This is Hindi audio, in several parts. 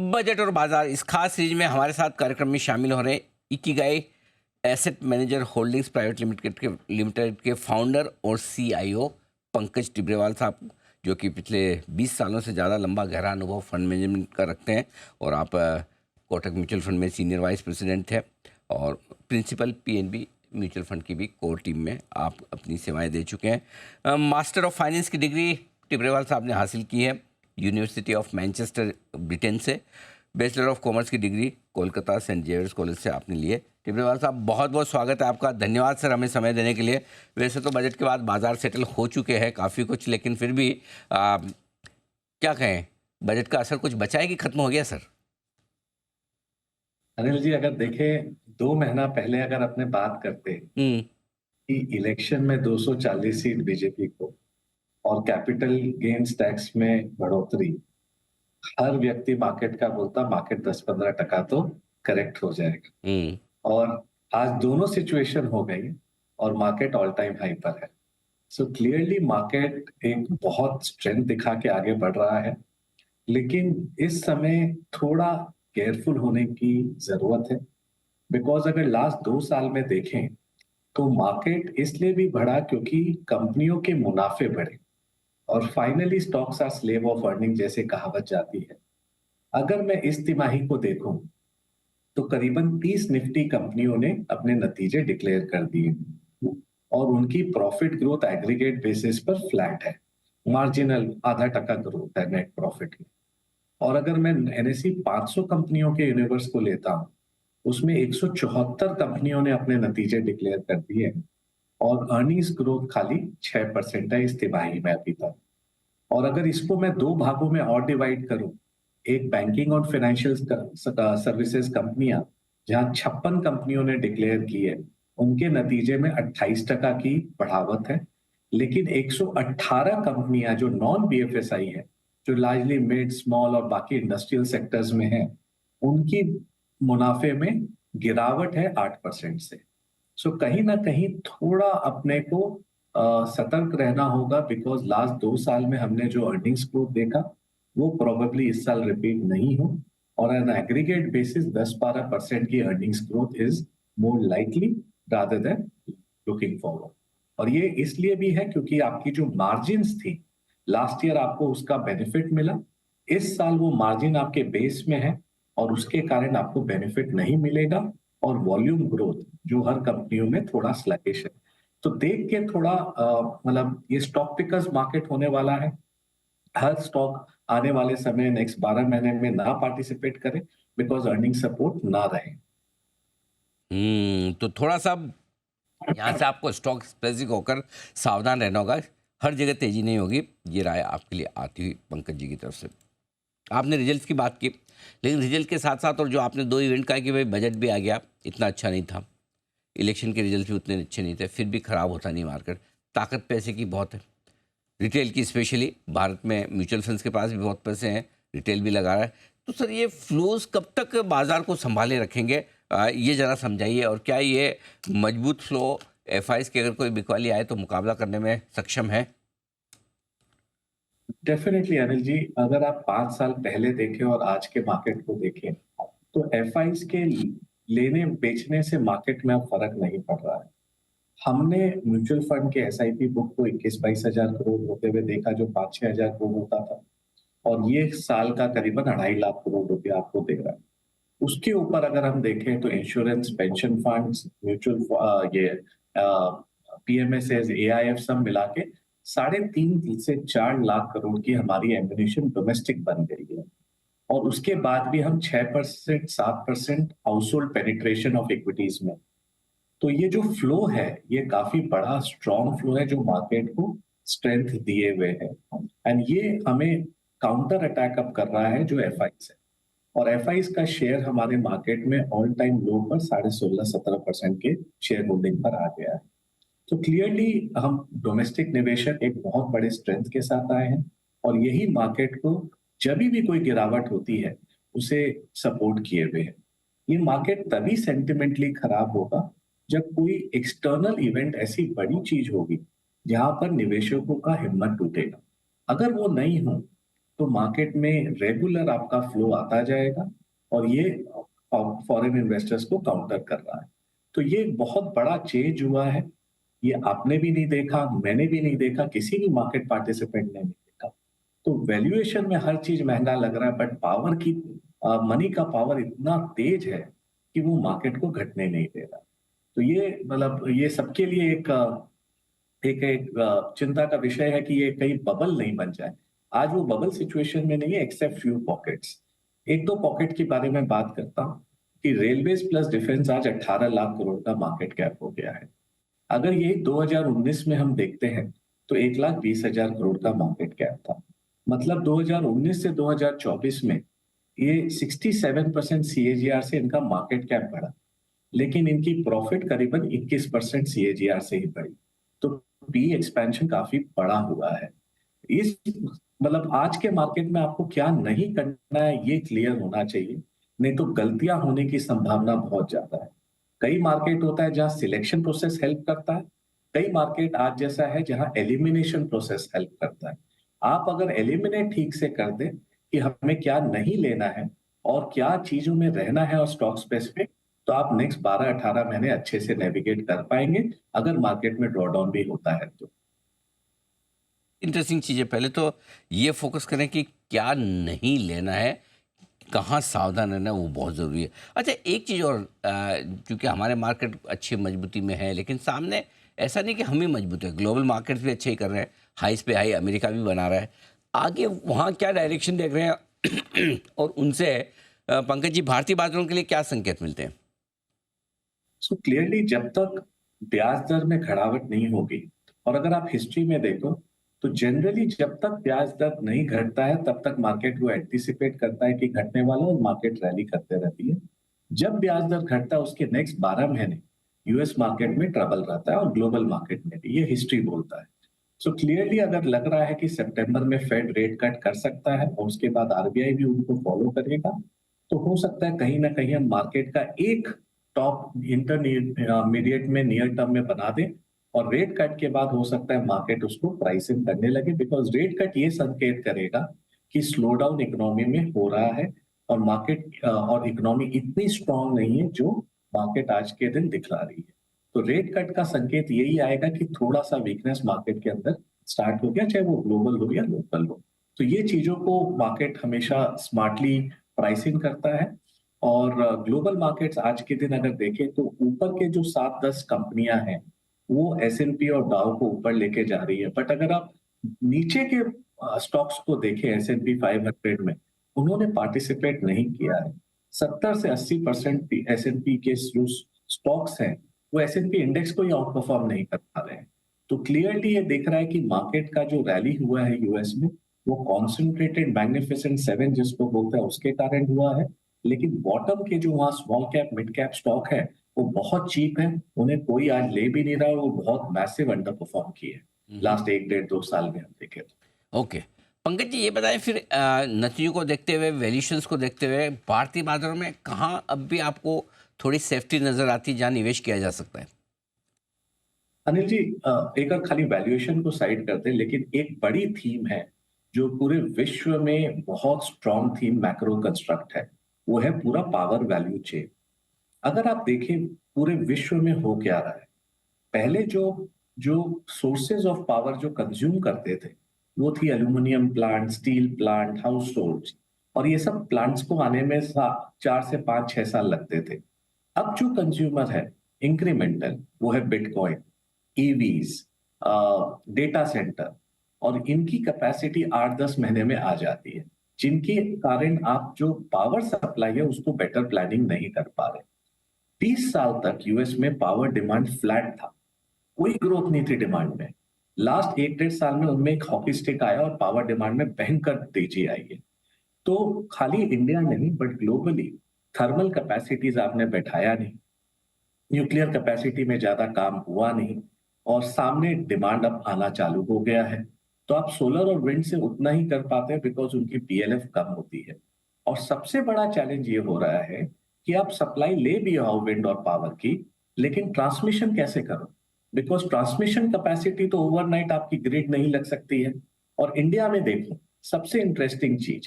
बजट और बाजार इस खास सीरीज में हमारे साथ कार्यक्रम में शामिल हो रहे हैं Ikigai asset manager holdings private limited के फाउंडर और सीईओ पंकज टिब्रेवाल साहब, जो कि पिछले 20 सालों से ज़्यादा लंबा गहरा अनुभव फंड मैनेजमेंट का रखते हैं। और आप कोटक म्यूचुअल फंड में सीनियर वाइस प्रेसिडेंट थे और प्रिंसिपल पीएनबी म्यूचुअल फंड की भी कोर टीम में आप अपनी सेवाएं दे चुके हैं। मास्टर ऑफ फाइनेंस की डिग्री टिब्रेवाल साहब ने हासिल की है यूनिवर्सिटी ऑफ मैनचेस्टर ब्रिटेन से। बैचलर ऑफ कॉमर्स की degree Kolkata saint Xavier's college से आपने लिए। टिब्रेवाल साहब, बहुत बहुत स्वागत है आपका। धन्यवाद सर हमें समय देने के लिए। वैसे तो बजट के बाद बाजार सेटल हो चुके हैं काफ़ी कुछ, लेकिन फिर भी क्या कहें, बजट का असर कुछ बचा है कि खत्म हो गया सर? अनिल जी, अगर देखें 2 महीना पहले अगर अपने बात करते कि इलेक्शन में 240 सीट बीजेपी को और कैपिटल गेन्स टैक्स में बढ़ोतरी, हर व्यक्ति मार्केट का बोलता मार्केट 10-15% तो करेक्ट हो जाएगा। और आज दोनों सिचुएशन हो गई और मार्केट ऑल टाइम हाई पर है। सो क्लियरली मार्केट एक बहुत स्ट्रेंथ दिखा के आगे बढ़ रहा है, लेकिन इस समय थोड़ा केयरफुल होने की जरूरत है। बिकॉज अगर लास्ट 2 साल में देखें तो मार्केट इसलिए भी बढ़ा क्योंकि कंपनियों के मुनाफे बढ़े और finally stocks are slave of earning जैसे कहावत जाती है। अगर मैं इस तिमाही को देखूं तो करीबन 30 निफ्टी कंपनियों ने अपने नतीजे डिक्लेयर कर दिए और उनकी प्रॉफिट ग्रोथ एग्रीगेट बेसिस पर फ्लैट है, मार्जिनल ½ ग्रोथ है नेट प्रॉफिट में। और अगर मैं एनएसई 500 कंपनियों के यूनिवर्स को लेता हूं, उसमें 174 कंपनियों ने अपने नतीजे डिक्लेयर कर दिए हैं और अर्निंग्स ग्रोथ खाली 6% है इस तिमाही में अभी तक। और अगर इसको मैं 2 भागों में और डिवाइड करूं, एक बैंकिंग और फाइनेंशियल सर्विसेज कंपनियां जहां 56 कंपनियों ने डिक्लेयर की है, उनके नतीजे में 28% की बढ़ावत है। लेकिन 118 कंपनियां जो नॉन बीएफएसआई है, जो लार्जली मिड स्मॉल और बाकी इंडस्ट्रियल सेक्टर्स में है, उनकी मुनाफे में गिरावट है 8% से। सो कहीं ना कहीं थोड़ा अपने को सतर्क रहना होगा, बिकॉज लास्ट 2 साल में हमने जो अर्निंग्स ग्रोथ देखा वो प्रोबेबली इस साल रिपीट नहीं हो और एन एग्रीगेट बेसिस 10-12% की earnings growth is more likely rather than looking forward. और ये इसलिए भी है क्योंकि आपकी जो मार्जिन्स थी लास्ट ईयर आपको उसका बेनिफिट मिला। इस साल वो मार्जिन आपके बेस में है और उसके कारण आपको बेनिफिट नहीं मिलेगा और वॉल्यूम ग्रोथ जो हर कंपनियों में थोड़ा स्लैगिश है। तो देख के थोड़ा मतलब ये स्टॉक पिकर्स मार्केट होने वाला है। हर स्टॉक आने वाले समय नेक्स्ट 12 महीने में ना पार्टिसिपेट करे बिकॉज अर्निंग सपोर्ट ना रहे। तो थोड़ा सा यहाँ से आपको स्टॉक स्पेसिफिक होकर सावधान रहना होगा। हर जगह तेजी नहीं होगी, ये राय आपके लिए आती हुई पंकज जी की तरफ से। आपने रिजल्ट्स की बात की, लेकिन रिजल्ट के साथ साथ और जो आपने 2 इवेंट कहा कि भाई बजट भी आ गया, इतना अच्छा नहीं था, इलेक्शन के रिजल्ट भी उतने अच्छे नहीं थे, फिर भी ख़राब होता नहीं मार्केट। ताकत पैसे की बहुत है, रिटेल की स्पेशली। भारत में म्यूचुअल फंड्स के पास भी बहुत पैसे हैं, रिटेल भी लगा रहा है। तो सर ये फ्लोज कब तक बाजार को संभाले रखेंगे, ये ज़रा समझाइए। और क्या ये मजबूत फ्लो एफआईज की अगर कोई बिकवाली आए तो मुकाबला करने में सक्षम है? डेफिनेटली अनिल जी, अगर आप 5 साल पहले देखें और आज के मार्केट को देखें तो एफआईज के लेने बेचने से मार्केट में अब फर्क नहीं पड़ रहा है। हमने म्यूचुअल फंड के एसआईपी बुक को 21-22 हजार करोड़ होते हुए देखा, जो 5-6 हजार करोड़ होता था, और ये साल का करीबन 2.5 लाख करोड़ रुपया आपको दे रहा है। उसके ऊपर अगर हम देखें तो इंश्योरेंस, पेंशन फंड्स, म्यूचुअल ये पीएमएसएस, एआईएफ सब मिला के 3.5 से 4 लाख करोड़ की हमारी एम्बिशन डोमेस्टिक बन गई है। और उसके बाद भी हम 6% 7% house hold penetration of equities में। तो ये जो फ्लो है ये काफी बड़ा स्ट्रॉन्ग फ्लो है जो मार्केट को स्ट्रेंथ दिए हुए है। एंड ये हमें काउंटर अटैक अप कर रहा है जो एफआईज है। और एफआईज का शेयर हमारे मार्केट में ऑल टाइम लो पर 16.5-17% के शेयर होल्डिंग पर आ गया है। तो क्लियरली हम डोमेस्टिक निवेशक एक बहुत बड़े स्ट्रेंथ के साथ आए हैं और यही मार्केट को जब भी कोई गिरावट होती है उसे सपोर्ट किए हुए है। ये मार्केट तभी सेंटिमेंटली खराब होगा जब कोई एक्सटर्नल इवेंट ऐसी बड़ी चीज होगी जहां पर निवेशकों का हिम्मत टूटेगा। अगर वो नहीं हो तो मार्केट में रेगुलर आपका फ्लो आता जाएगा और ये फॉरेन इन्वेस्टर्स को काउंटर कर रहा है। तो ये बहुत बड़ा चेंज हुआ है। ये आपने भी नहीं देखा, मैंने भी नहीं देखा, किसी भी मार्केट पार्टिसिपेंट ने नहीं देखा। तो वैल्यूएशन में हर चीज महंगा लग रहा है, बट पावर की मनी का पावर इतना तेज है कि वो मार्केट को घटने नहीं दे रहा। तो ये मतलब ये सबके लिए एक चिंता का विषय है कि ये कहीं बबल नहीं बन जाए। आज वो बबल सिचुएशन में नहीं है एक्सेप्ट फ्यू पॉकेट्स। एक दो पॉकेट के बारे में बात करता हूँ कि रेलवेज प्लस डिफेंस आज 18 लाख करोड़ का मार्केट कैप हो गया है। अगर यही 2019 में हम देखते हैं तो 1,20,000 करोड़ का मार्केट कैप था। मतलब 2019 से 2024 में ये 67% सीएजीआर से इनका मार्केट कैप बढ़ा, लेकिन इनकी प्रॉफिट करीबन 21% सीएजीआर से ही बढ़ी। तो पी एक्सपेंशन काफी बड़ा हुआ है। इस मतलब आज के मार्केट में आपको क्या नहीं करना है ये क्लियर होना चाहिए, नहीं तो गलतियां होने की संभावना बहुत ज्यादा है। कई मार्केट होता है जहां सिलेक्शन प्रोसेस हेल्प करता है, कई मार्केट आज जैसा है जहां एलिमिनेशन प्रोसेस हेल्प करता है। आप अगर एलिमिनेट ठीक से कर दें कि हमें क्या नहीं लेना है और क्या चीजों में रहना है और स्टॉक स्पेसिफिक, तो आप नेक्स्ट 12-18 महीने अच्छे से नेविगेट कर पाएंगे अगर मार्केट में ड्रॉडाउन भी होता है तो। इंटरेस्टिंग चीज़ है। पहले तो ये फोकस करें कि क्या नहीं लेना है, कहाँ सावधान रहना है, वो बहुत ज़रूरी है। अच्छा, एक चीज़ और, क्योंकि हमारे मार्केट अच्छी मजबूती में है, लेकिन सामने ऐसा नहीं कि हम ही मजबूत है, ग्लोबल मार्केट्स भी अच्छे ही कर रहे हैं, हाईस पे हाई अमेरिका भी बना रहा है। आगे वहाँ क्या डायरेक्शन देख रहे हैं और उनसे पंकज जी भारतीय बाजारों के लिए क्या संकेत मिलते हैं? सो क्लियरली जब तक ब्याज दर में घटावट नहीं होगी, और अगर आप हिस्ट्री में देखो तो जनरली जब तक ब्याज दर नहीं घटता है तब तक मार्केट वो एंटिसिपेट करता है कि घटने वाला है और मार्केट रैली करते रहती है। जब ब्याज दर घटता है उसके नेक्स्ट 12 महीने यूएस मार्केट में ट्रबल रहता है और ग्लोबल मार्केट में भी, ये हिस्ट्री बोलता है। सो क्लियरली अगर लग रहा है कि सितंबर में फेड रेट कट कर सकता है और उसके बाद आरबीआई भी उनको फॉलो करेगा, तो हो सकता है कहीं ना कहीं हम मार्केट का एक टॉप इंटरमीडिएट में नियर टर्म में बना दें और रेट कट के बाद हो सकता है मार्केट उसको प्राइसिंग करने लगे, बिकॉज रेट कट ये संकेत करेगा कि स्लो डाउन इकोनॉमी में हो रहा है और मार्केट और इकोनॉमी इतनी स्ट्रांग नहीं है जो मार्केट आज के दिन दिखला रही है। तो रेट कट का संकेत यही आएगा कि थोड़ा सा वीकनेस मार्केट के अंदर स्टार्ट हो गया, चाहे वो ग्लोबल हो या लोकल हो। तो ये चीजों को मार्केट हमेशा स्मार्टली प्राइसिंग करता है। और ग्लोबल मार्केट्स आज के दिन अगर देखें तो ऊपर के जो 7-10 कंपनियां हैं वो एस&पी और डाउ को ऊपर लेके जा रही है, बट अगर आप नीचे के स्टॉक्स को देखें एस&पी 500 में, उन्होंने पार्टिसिपेट नहीं किया है। 70 से 80% एस&पी के जो स्टॉक्स हैं वो एस&पी इंडेक्स को ही आउट परफॉर्म नहीं कर पा रहे हैं। तो क्लियरली ये दिख रहा है कि मार्केट का जो रैली हुआ है यूएस में वो कॉन्सेंट्रेटेड मैग्निफिसेंट 7 जिसको बोलते हैं उसके कारण हुआ है, लेकिन बॉटम के जो वहाँ small cap mid cap stock है वो बहुत चीप है, उन्हें कोई आज ले भी नहीं रहा और वो बहुत मैसिव अंडर परफॉर्म किए लास्ट 1-1.5-2 साल में हम देखें तो। ओके, पंकज जी ये बताएं फिर, नतीजों को देखते हुए, वैल्यूएशंस को देखते हुए भारतीय बाजारों में कहाँ अब भी आपको थोड़ी सेफ्टी नज़र आती है जहाँ निवेश किया जा सकता है? अनिल जी, एक और खाली वैल्यूएशन को साइड करते हैं, लेकिन एक बड़ी थीम है जो पूरे विश्व में बहुत स्ट्रॉन्ग थीम मैक्रो कंस्ट्रक्ट है, वो है पूरा पावर वैल्यू चेन। अगर आप देखें पूरे विश्व में हो क्या रहा है, पहले जो जो सोर्सेज ऑफ पावर जो कंज्यूम करते थे वो थी aluminium plant, steel plant, house holds, और ये सब प्लांट्स को आने में 4 से 5-6 साल लगते थे। अब जो कंज्यूमर है इंक्रीमेंटल, वो है बिटकॉइन, ईवीज, डेटा सेंटर, और इनकी कैपेसिटी 8-10 महीने में आ जाती है, जिनके कारण आप जो पावर सप्लाई है उसको बेटर प्लानिंग नहीं कर पा रहे। 30 साल तक यूएस में पावर डिमांड फ्लैट था, कोई ग्रोथ नहीं थी डिमांड में। लास्ट 1-1.5 साल में उनमें एक हॉकी स्टिक आया और पावर डिमांड में भयंकर तेजी आई है। तो खाली इंडिया नहीं बट ग्लोबली थर्मल कैपेसिटीज आपने बैठाया नहीं, न्यूक्लियर कैपेसिटी में ज्यादा काम हुआ नहीं, और सामने डिमांड अब आना चालू हो गया है। तो आप सोलर और विंड से उतना ही कर पाते हैं बिकॉज उनकी पीएलएफ कम होती है। और सबसे बड़ा चैलेंज ये हो रहा है कि आप सप्लाई ले भी आओ विंड और पावर की, लेकिन ट्रांसमिशन कैसे करो, बिकॉज ट्रांसमिशन कैपेसिटी तो ओवरनाइट आपकी ग्रिड नहीं लग सकती है। और इंडिया में देखो सबसे इंटरेस्टिंग चीज,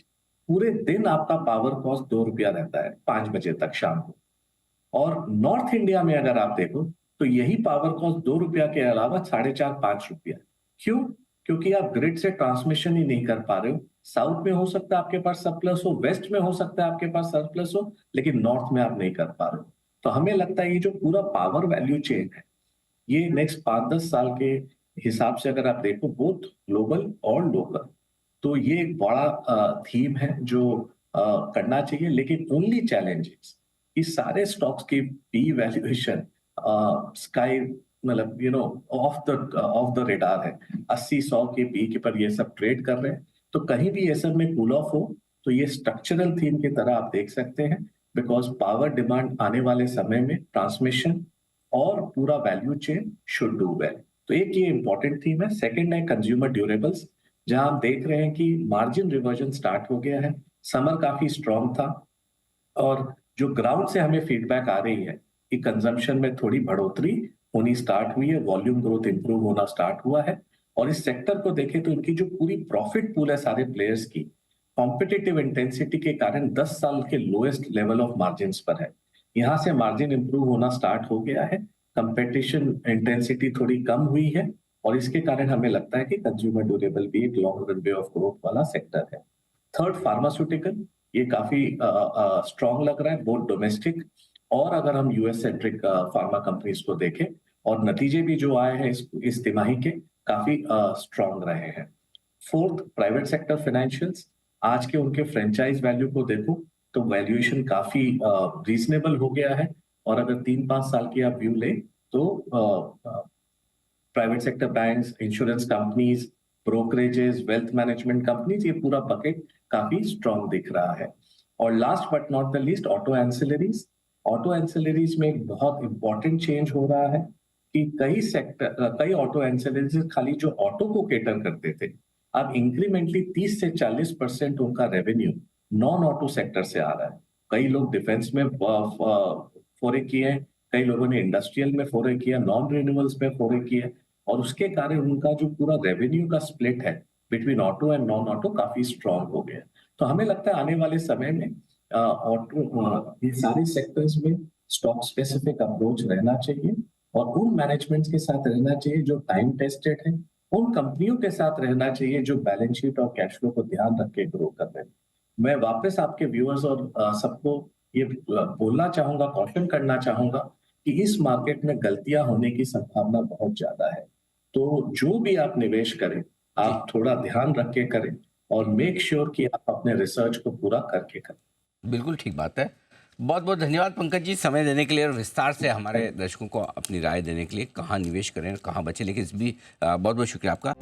पूरे दिन आपका पावर कॉस्ट 2 रुपया रहता है 5 बजे तक शाम को। और नॉर्थ इंडिया में अगर आप देखो तो यही पावर कॉस्ट 2 रुपया के अलावा 4.5-5 रुपया। क्यों? क्योंकि आप ग्रिड से ट्रांसमिशन ही नहीं कर पा रहे हो। साउथ में हो सकता है आपके पास सरप्लस हो, वेस्ट में हो सकता है आपके पास सरप्लस हो, लेकिन नॉर्थ में आप नहीं कर पा रहे हो। तो हमें लगता है ये जो पूरा पावर वैल्यू चेन है, ये नेक्स्ट 5-10 साल के हिसाब से अगर आप देखो बोथ ग्लोबल और लोकल, तो ये एक बड़ा थीम है जो करना चाहिए। लेकिन ओनली चैलेंज इस सारे स्टॉक्स की पी वैल्यूएशन स्काई मतलब ऑफ द रेडार है। 80-100 के पी के पर ये सब ट्रेड कर रहे हैं। तो कहीं भी ये सब में कूल ऑफ हो तो ये स्ट्रक्चरल थीम की तरह आप देख सकते हैं, बिकॉज पावर डिमांड आने वाले समय में ट्रांसमिशन और पूरा value chain should do well. तो एक ये इंपॉर्टेंट थीम है। सेकंड है कंज्यूमर ड्यूरेबल्स, जहां हम देख रहे हैं कि मार्जिन रिवर्जन स्टार्ट हो गया है। समर काफी स्ट्रांग था और जो ग्राउंड से हमें फीडबैक आ रही है कि कंजम्पशन में थोड़ी बढ़ोतरी होनी स्टार्ट हुई है, वॉल्यूम ग्रोथ इंप्रूव होना स्टार्ट हुआ है। और इस सेक्टर को देखें तो इनकी जो पूरी प्रॉफिट पूल है सारे प्लेयर्स की, कॉम्पिटिटिव इंटेंसिटी के कारण 10 साल के लोएस्ट लेवल ऑफ मार्जिन पर है। यहां से मार्जिन इंप्रूव होना स्टार्ट हो गया है, कंपेटिशन इंटेंसिटी थोड़ी कम हुई है और इसके कारण हमें लगता है कि कंज्यूमर ड्यूरेबल भी एक लॉन्ग रनवे ऑफ ग्रोथ वाला सेक्टर है। थर्ड, फार्मास्यूटिकल, ये काफी स्ट्रांग लग रहा है बोथ डोमेस्टिक और अगर हम यूएस सेंट्रिक फार्मा कंपनीज को देखें, और नतीजे भी जो आए हैं इस तिमाही के काफी स्ट्रांग रहे हैं। फोर्थ, प्राइवेट सेक्टर फाइनेंशियल्स, आज के उनके फ्रेंचाइज वैल्यू को देखो तो वैल्यूएशन काफी रीजनेबल हो गया है। और अगर 3-5 साल की आप व्यू लें तो private sector banks, insurance companies, brokerages, wealth management companies, ये पूरा बकेट काफी स्ट्रांग दिख रहा है। और last but not the least, auto ancillaries. Auto ancillaries में एक बहुत इंपॉर्टेंट चेंज हो रहा है कि कई ऑटो एंसिलरीज खाली जो ऑटो को केटर करते थे, अब इंक्रीमेंटली 30 से 40% उनका रेवेन्यू नॉन ऑटो सेक्टर से आ रहा है। कई लोग डिफेंस में फोरे किए हैं, कई लोगों ने इंडस्ट्रियल में फोरे किया, नॉन रिन्यूएबल्स में फोरे किए, और उसके कारण उनका जो पूरा रेवेन्यू का स्प्लिट है between auto and non auto काफी स्ट्रांग हो गया। तो हमें लगता है आने वाले समय में ऑटो ये सारे सेक्टर्स में स्टॉक स्पेसिफिक अप्रोच रहना चाहिए और उन मैनेजमेंट के साथ रहना चाहिए जो टाइम टेस्टेड है, उन कंपनियों के साथ रहना चाहिए जो बैलेंस शीट और कैश फ्लो को ध्यान रख के ग्रो कर रहे हैं। मैं वापस आपके व्यूअर्स और सबको ये बोलना चाहूंगा, कॉशन करना चाहूंगा कि इस मार्केट में गलतियां होने की संभावना बहुत ज्यादा है। तो जो भी आप निवेश करें, आप थोड़ा ध्यान रख के करें और मेक श्योर कि आप अपने रिसर्च को पूरा करके करें। बिल्कुल ठीक बात है। बहुत बहुत धन्यवाद पंकज जी, समय देने के लिए और विस्तार से हमारे दर्शकों को अपनी राय देने के लिए, कहाँ निवेश करें, कहाँ बचें, लेकिन इस भी बहुत बहुत शुक्रिया आपका।